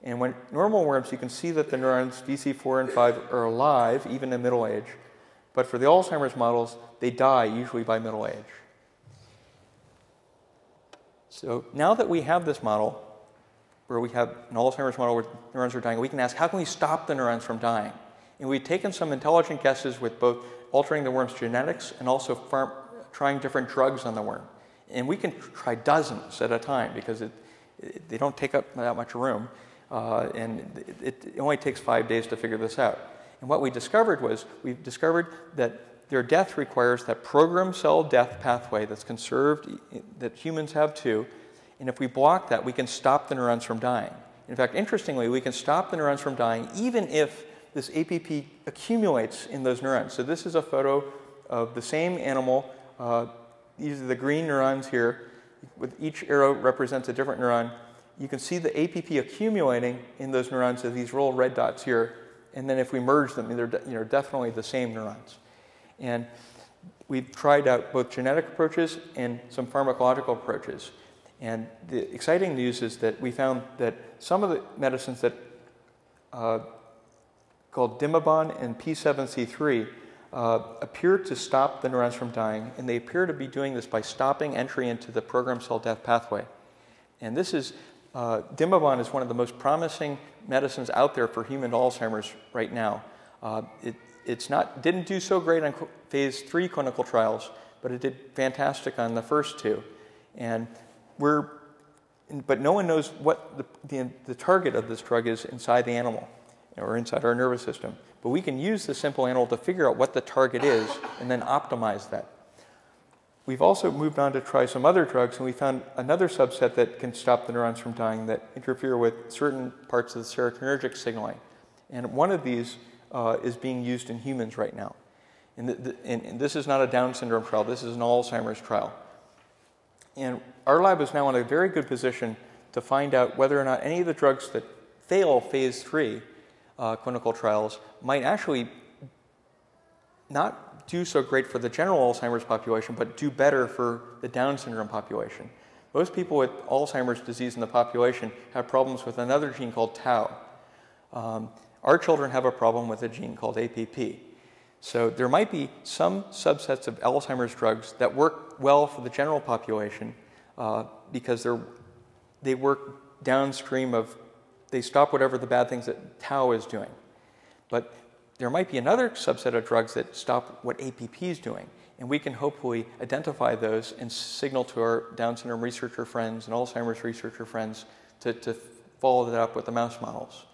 And when normal worms, you can see that the neurons VC4 and 5 are alive, even in middle age. But for the Alzheimer's models, they die, usually by middle age. So now that we have this model, where we have an Alzheimer's model where neurons are dying, we can ask, how can we stop the neurons from dying? And we've taken some intelligent guesses with both altering the worm's genetics and also trying different drugs on the worm. And we can try dozens at a time because they don't take up that much room. And it only takes 5 days to figure this out. And what we discovered that their death requires that programmed cell death pathway that's conserved, that humans have too. And if we block that, we can stop the neurons from dying. In fact, interestingly, we can stop the neurons from dying even if this APP accumulates in those neurons. So this is a photo of the same animal. These are the green neurons here. With each arrow represents a different neuron. You can see the APP accumulating in those neurons of these little red dots here. And then if we merge them, they're definitely the same neurons. And we've tried out both genetic approaches and some pharmacological approaches. And the exciting news is that we found that some of the medicines that called Dimebon and P7C3 appear to stop the neurons from dying, and they appear to be doing this by stopping entry into the programmed cell death pathway. And this is, Dimebon is one of the most promising medicines out there for human Alzheimer's right now. Didn't do so great on phase 3 clinical trials, but it did fantastic on the first 2. And but no one knows what the target of this drug is inside the animal or inside our nervous system. But we can use the simple animal to figure out what the target is and then optimize that. We've also moved on to try some other drugs, and we found another subset that can stop the neurons from dying that interfere with certain parts of the serotonergic signaling. And one of these is being used in humans right now. And this is not a Down syndrome trial. This is an Alzheimer's trial. And our lab is now in a very good position to find out whether or not any of the drugs that fail phase 3 clinical trials might actually not do so great for the general Alzheimer's population, but do better for the Down syndrome population. Most people with Alzheimer's disease in the population have problems with another gene called tau. our children have a problem with a gene called APP. So there might be some subsets of Alzheimer's drugs that work well for the general population because they work downstream of, they stop whatever the bad things that tau is doing. But there might be another subset of drugs that stop what APP is doing. And we can hopefully identify those and signal to our Down syndrome researcher friends and Alzheimer's researcher friends to follow that up with the mouse models.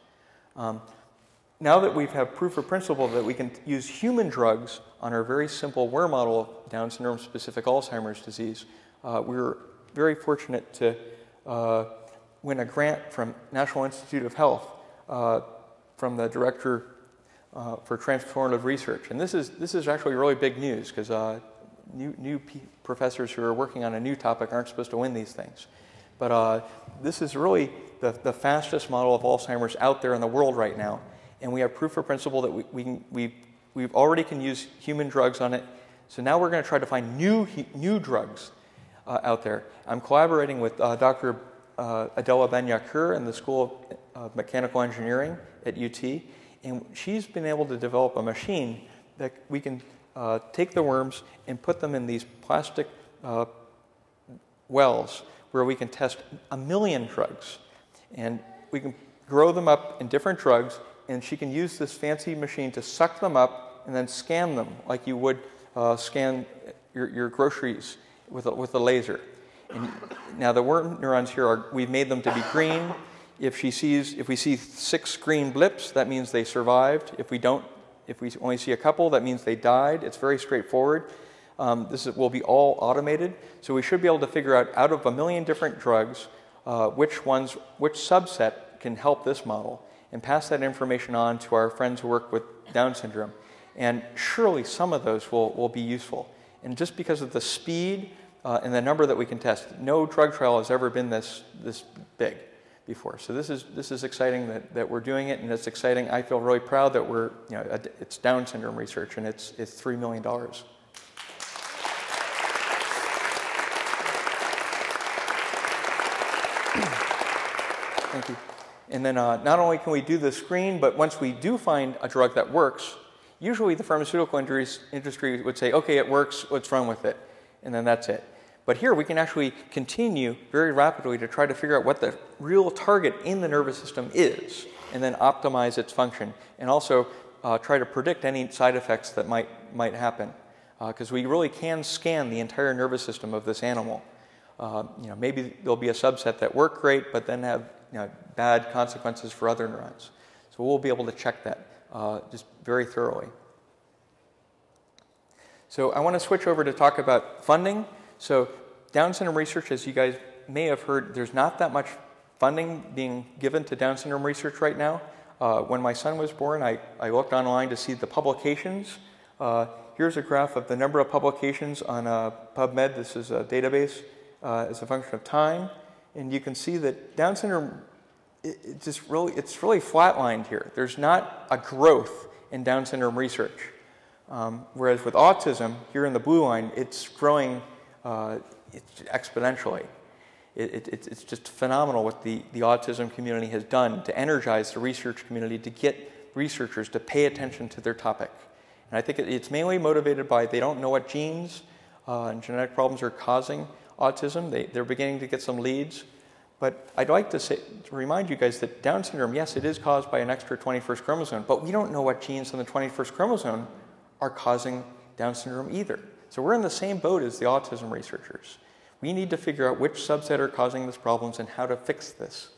Now that we have proof of principle that we can use human drugs on our very simple Ware model of Down syndrome-specific Alzheimer's disease, we were very fortunate to win a grant from National Institute of Health from the director for transformative research. And this is actually really big news because new professors who are working on a new topic aren't supposed to win these things. But this is really the fastest model of Alzheimer's out there in the world right now. And we have proof of principle that we already can use human drugs on it. So now we're going to try to find new drugs out there. I'm collaborating with Dr. Adela Ben-Yakur in the School of Mechanical Engineering at UT. And she's been able to develop a machine that we can take the worms and put them in these plastic wells where we can test 1 million drugs. And we can grow them up in different drugs, and she can use this fancy machine to suck them up and then scan them like you would scan your groceries with a laser. And now the worm neurons here we've made them to be green. If we see 6 green blips, that means they survived. If we only see a couple, that means they died. It's very straightforward. This will be all automated, so we should be able to figure out of 1 million different drugs, which subset can help this model, and pass that information on to our friends who work with Down syndrome. And surely some of those will be useful. And just because of the speed and the number that we can test, no drug trial has ever been this big before. So this is exciting that we're doing it, and it's exciting. I feel really proud that it's Down syndrome research, and it's $3 million. Thank you. And then not only can we do the screen, but once we do find a drug that works, usually the pharmaceutical industry would say, okay, it works, let's run with it, and then that's it. But here we can actually continue very rapidly to try to figure out what the real target in the nervous system is, and then optimize its function, and also try to predict any side effects that might happen, because we really can scan the entire nervous system of this animal. Maybe there'll be a subset that work great, but then have bad consequences for other neurons. So we'll be able to check that just very thoroughly. So I want to switch over to talk about funding. So Down syndrome research, as you guys may have heard, there's not that much funding being given to Down syndrome research right now. When my son was born, I looked online to see the publications. Here's a graph of the number of publications on PubMed. This is a database as a function of time. And you can see that Down syndrome, it's really flatlined here. There's not a growth in Down syndrome research. Whereas with autism, here in the blue line, it's growing exponentially. It's just phenomenal what the autism community has done to energize the research community, to get researchers to pay attention to their topic. And I think it's mainly motivated by they don't know what genes and genetic problems are causing autism. They're beginning to get some leads. But I'd like to remind you guys that Down syndrome, yes, it is caused by an extra 21st chromosome, but we don't know what genes on the 21st chromosome are causing Down syndrome either. So we're in the same boat as the autism researchers. We need to figure out which subset are causing these problems and how to fix this.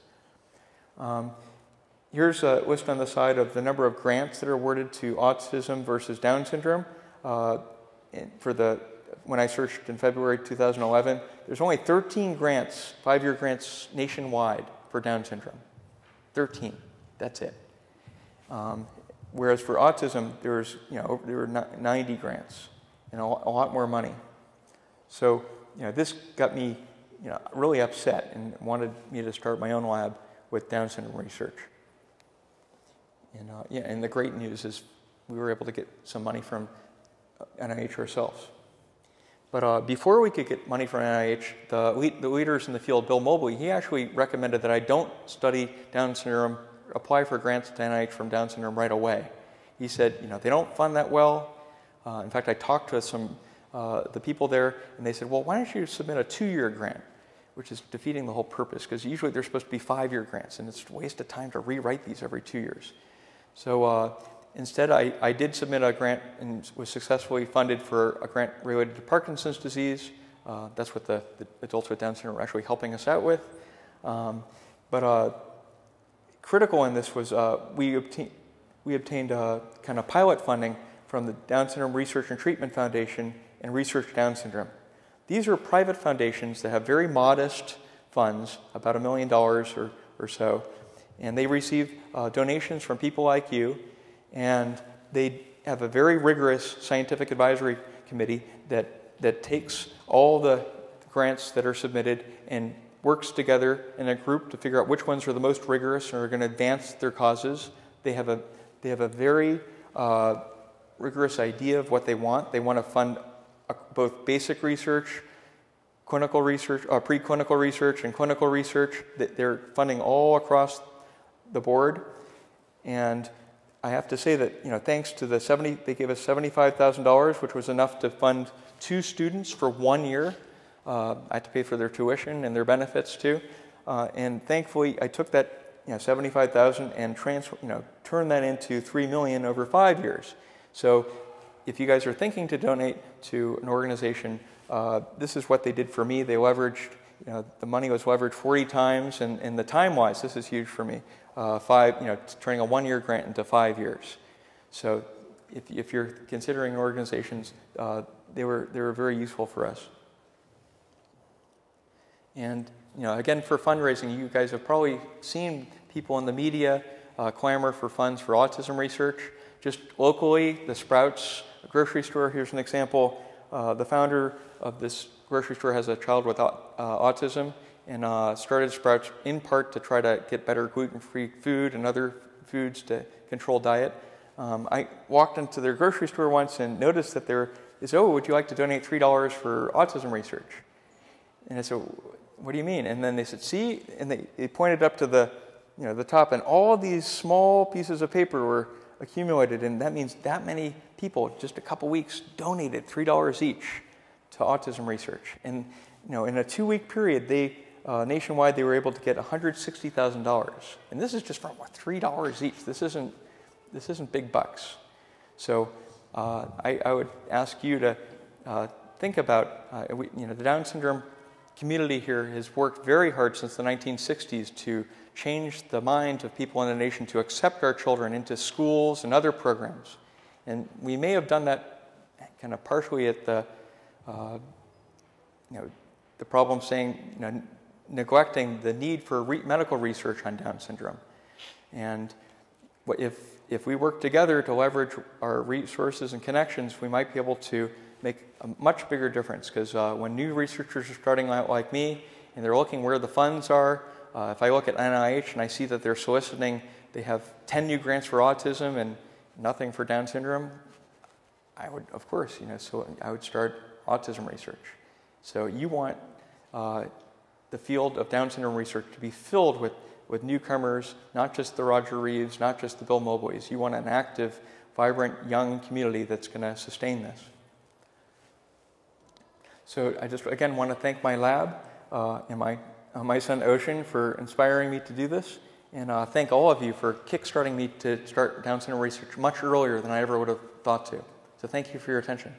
Here's a list on the side of the number of grants that are awarded to autism versus Down syndrome. When I searched in February 2011, there's only 13 grants, 5-year grants nationwide for Down syndrome. 13, that's it. Whereas for autism, there were 90 grants and a lot more money. So this got me really upset and wanted me to start my own lab with Down syndrome research. And the great news is we were able to get some money from NIH ourselves. But before we could get money from NIH, the leaders in the field, Bill Mobley, he actually recommended that I don't study Down syndrome apply for grants to NIH from Down syndrome right away. He said, they don't fund that well. In fact, I talked to some the people there, and they said, well, why don't you submit a 2-year grant, which is defeating the whole purpose, because usually they're supposed to be 5-year grants, and it's a waste of time to rewrite these every 2 years. So instead, I did submit a grant and was successfully funded for a grant related to Parkinson's disease. That's what the adults with Down syndrome are actually helping us out with. But critical in this was we obtained kind of pilot funding from the Down Syndrome Research and Treatment Foundation and Research Down Syndrome. These are private foundations that have very modest funds, about $1 million or so, and they receive donations from people like you, and they have a very rigorous scientific advisory committee that takes all the grants that are submitted and works together in a group to figure out which ones are the most rigorous and are going to advance their causes. They have a very rigorous idea of what they want. They want to fund both basic research, clinical research, preclinical research, and clinical research. They're funding all across the board. And I have to say that, thanks to they gave us $75,000, which was enough to fund 2 students for 1 year. I had to pay for their tuition and their benefits too. And thankfully, I took that $75,000 and turned that into $3 million over 5 years. So if you guys are thinking to donate to an organization, this is what they did for me. They leveraged, the money was leveraged 40 times, and the time-wise, this is huge for me. Turning a 1-year grant into 5 years. So if you're considering organizations, they were very useful for us. And again, for fundraising, you guys have probably seen people in the media clamor for funds for autism research. Just locally, the Sprouts grocery store, here's an example. The founder of this grocery store has a child with autism, and started Sprouts in part to try to get better gluten-free food and other foods to control diet. I walked into their grocery store once and noticed that there is, would you like to donate $3 for autism research? And I said, what do you mean? And then they said, see, and they pointed up to the top, and all these small pieces of paper were accumulated, and that means that many people, just a couple weeks, donated $3 each to autism research. And in a 2-week period, nationwide, they were able to get $160,000, and this is just from $3 each. This isn't big bucks. So I would ask you to think about the Down syndrome community here has worked very hard since the 1960s to change the minds of people in the nation to accept our children into schools and other programs. And we may have done that kind of partially at the problem saying, neglecting the need for medical research on Down syndrome. And if we work together to leverage our resources and connections, we might be able to make a much bigger difference, because when new researchers are starting out like me and they're looking where the funds are, if I look at NIH and I see that they're soliciting, they have 10 new grants for autism and nothing for Down syndrome, I would, of course, so I would start autism research. So you want the field of Down syndrome research to be filled with newcomers, not just the Roger Reeves, not just the Bill Mobleys. You want an active, vibrant, young community that's going to sustain this. So I just, again, want to thank my lab and my son Ocean for inspiring me to do this, and thank all of you for kickstarting me to start Down syndrome research much earlier than I ever would have thought to. So thank you for your attention.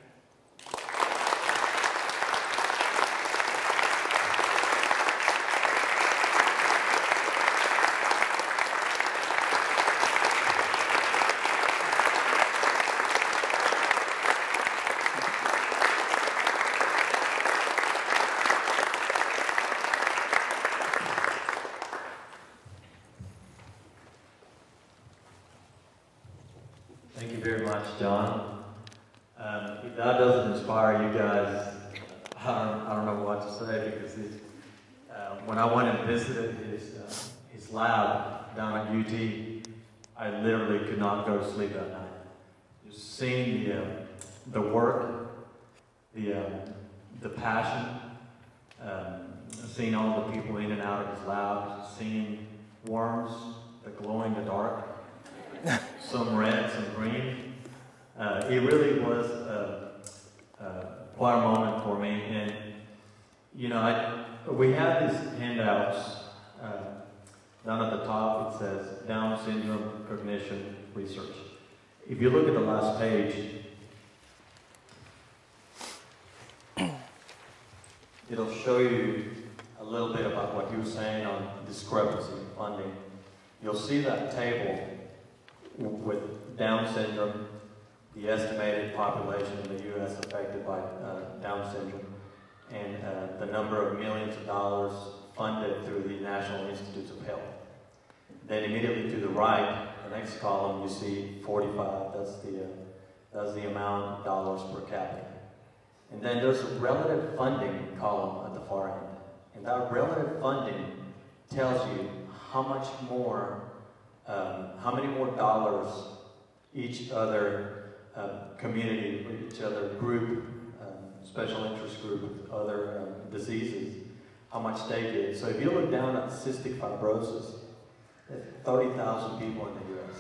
Thank you very much, John. If that doesn't inspire you guys, I don't know what to say, because when I went and visited his lab down at UT, I literally could not go to sleep that night. Just seeing the work, the passion, seeing all the people in and out of his lab, seeing worms the glow-in-the-dark, some red, some green. It really was quite a moment for me. And, you know, we have these handouts. Down at the top it says Down Syndrome Cognition Research. If you look at the last page, it'll show you a little bit about what you were saying on discrepancy funding. You'll see that table with Down syndrome, the estimated population in the U.S. affected by Down syndrome, and the number of millions of dollars funded through the National Institutes of Health. Then immediately to the right, the next column, you see 45. That's the amount of dollars per capita. And then there's a relative funding column at the far end. And that relative funding tells you how much more, how many more dollars each other community, each other group, special interest group with other diseases, how much they get. So if you look down at cystic fibrosis, 30,000 people in the U.S.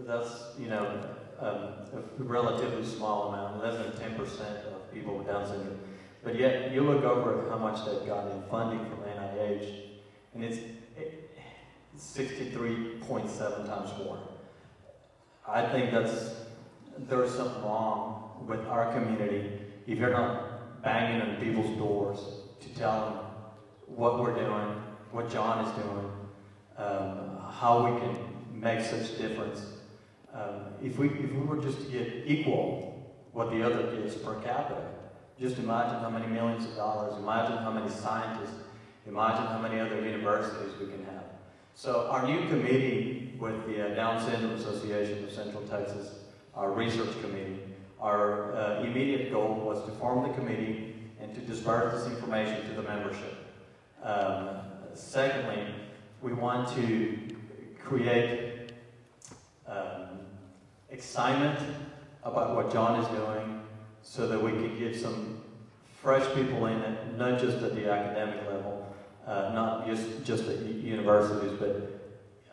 That's, you know, a relatively small amount, less than 10% of people with Down syndrome. But yet, you look over at how much they've gotten in funding from NIH, and it's 63.7 times more. I think there's something wrong with our community if you're not banging on people's doors to tell them what we're doing, what Jon is doing, how we can make such difference. If we were just to get equal what the other gives per capita, just imagine how many millions of dollars, imagine how many scientists, imagine how many other universities we can have. So our new committee with the Down Syndrome Association of Central Texas, our research committee, our immediate goal was to form the committee and to disperse this information to the membership. Secondly, we want to create excitement about what Jon is doing so that we can get some fresh people in it, not just at the academic level, not just at universities, but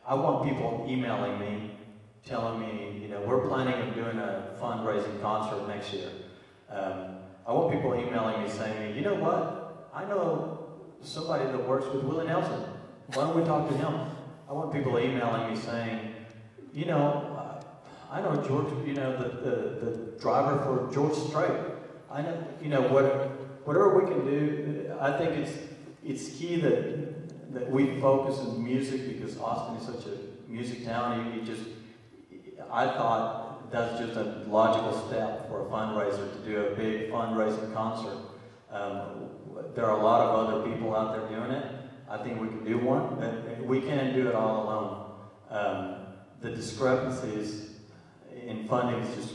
I want people emailing me, telling me, you know, we're planning on doing a fundraising concert next year. I want people emailing me saying, you know what, I know somebody that works with Willie Nelson. Why don't we talk to him? I want people emailing me saying, you know, I know George, you know, the driver for George Strait. I know, you know, whatever we can do. I think it's key that we focus on music because Austin is such a music town. I thought that's just a logical step for a fundraiser to do a big fundraising concert. There are a lot of other people out there doing it. I think we can do one, but we can't do it all alone. The discrepancies in funding is just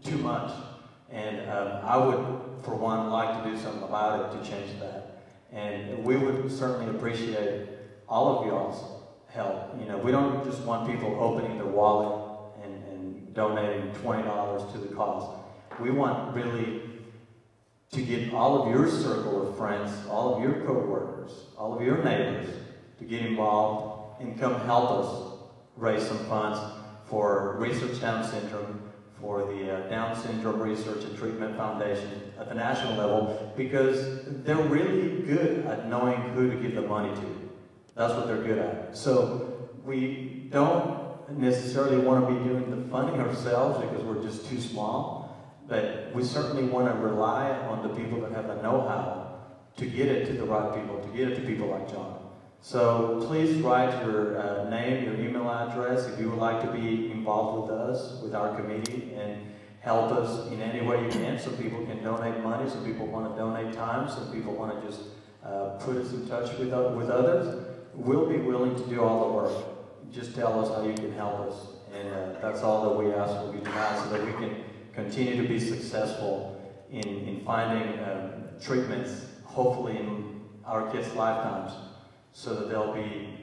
too much, and I would, for one, like to do something about it to change that. And we would certainly appreciate all of y'all's help. You know, we don't just want people opening their wallet and donating $20 to the cause. We want really to get all of your circle of friends, all of your co-workers, all of your neighbors to get involved and come help us raise some funds for Research Down Syndrome, for the Down Syndrome Research and Treatment Foundation at the national level, because they're really good at knowing who to give the money to. That's what they're good at. So we don't necessarily want to be doing the funding ourselves because we're just too small, but we certainly want to rely on the people that have the know-how to get it to the right people, to get it to people like Jon. So please write your name, your email address, if you would like to be involved with us, with our committee, and help us in any way you can. Some people can donate money, some people want to donate time, some people want to just put us in touch with others. We'll be willing to do all the work. Just tell us how you can help us. And that's all that we ask of you tonight, so that we can continue to be successful in finding treatments, hopefully in our kids' lifetimes, so that they'll be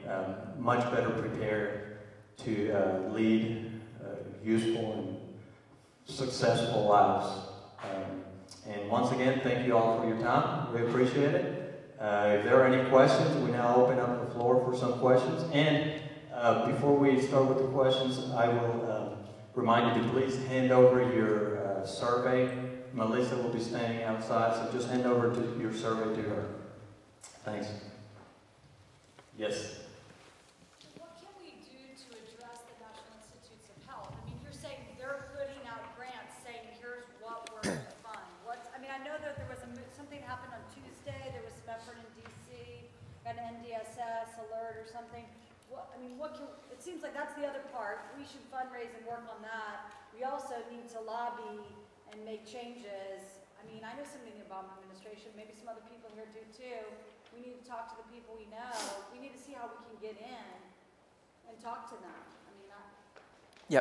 much better prepared to lead useful and successful lives. And once again, thank you all for your time. We appreciate it. If there are any questions, we now open up the floor for some questions. And Before we start with the questions, I will remind you to please hand over your survey. Melissa will be standing outside, so just hand over your survey to her. Thanks. Yes. What can we do to address the National Institutes of Health? I mean, you're saying they're putting out grants saying, here's what we're going to fund. I mean, I know that there was something happened on Tuesday. There was some effort in D.C., got an NDSS alert or something. It seems like that's the other part. We should fundraise and work on that. We also need to lobby and make changes. I mean, I know something about my administration. Maybe some other people here do too. We need to talk to the people we know. We need to see how we can get in and talk to them. I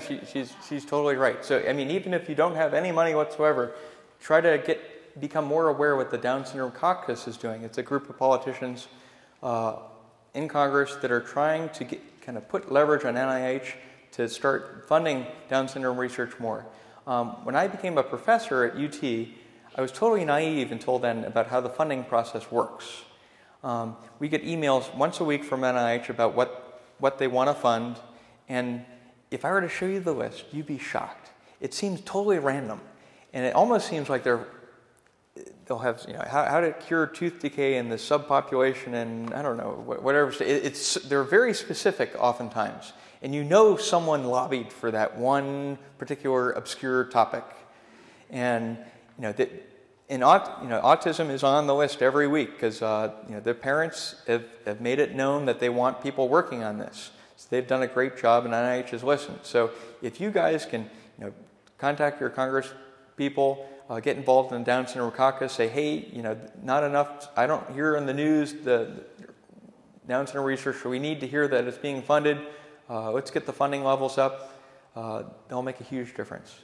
mean, she's totally right. So, I mean, even if you don't have any money whatsoever, try to become more aware of what the Down Syndrome Caucus is doing. It's a group of politicians in Congress that are trying to kind of put leverage on NIH to start funding Down syndrome research more. When I became a professor at UT, I was totally naive until then about how the funding process works. We get emails once a week from NIH about what they want to fund, and if I were to show you the list, you'd be shocked. It seems totally random, and it almost seems like they'll have, how to cure tooth decay in the subpopulation, and I don't know, whatever. They're very specific oftentimes, and someone lobbied for that one particular obscure topic, and autism is on the list every week because the parents have made it known that they want people working on this. So they've done a great job, and NIH has listened. So if you guys can, contact your Congress people. Get involved in the Down Syndrome Caucus, say, hey, not enough, I don't hear in the news the Down syndrome research, so we need to hear that it's being funded. Let's get the funding levels up. They'll make a huge difference.